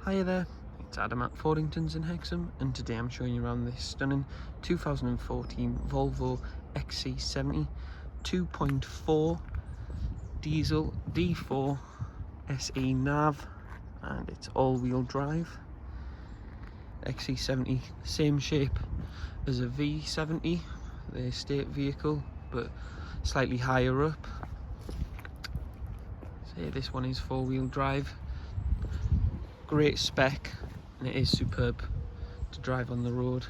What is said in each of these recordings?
Hiya there, it's Adam at Fordingtons in Hexham, and today I'm showing you around this stunning 2014 Volvo XC70 2.4 diesel D4 SE Nav, and it's all-wheel drive. XC70, same shape as a V70, the estate vehicle, but slightly higher up. So this one is four-wheel drive. Great spec, and it is superb to drive on the road.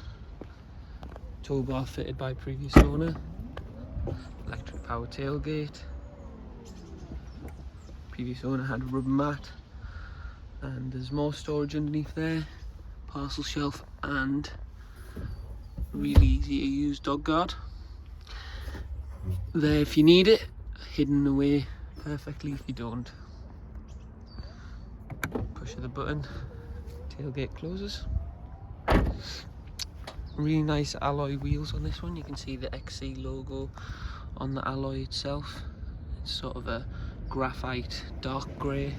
Tow bar fitted by previous owner. Electric power tailgate. Previous owner had a rubber mat, and there's more storage underneath there. Parcel shelf and really easy to use dog guard. There if you need it, hidden away perfectly if you don't. Push of the button, tailgate closes. Really nice alloy wheels on this one. You can see the XC logo on the alloy itself. It's sort of a graphite dark grey.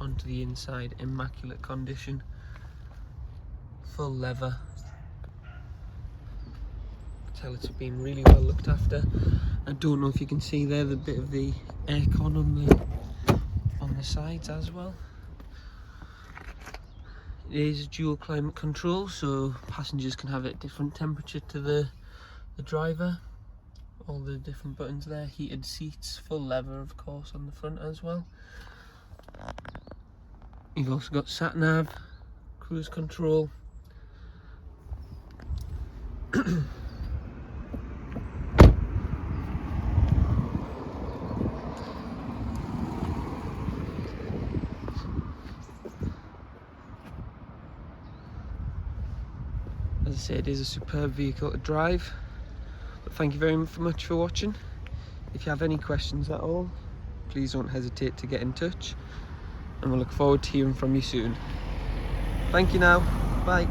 Onto the inside, immaculate condition, full leather. Tell it's been really well looked after. I don't know if you can see there the bit of the aircon on the sides as well. It is dual climate control, so passengers can have it at different temperature to the driver. All the different buttons there, heated seats, full leather of course on the front as well. You've also got sat nav, cruise control. As I said, it is a superb vehicle to drive. But thank you very much for watching. If you have any questions at all, please don't hesitate to get in touch, and we'll look forward to hearing from you soon. Thank you now, bye.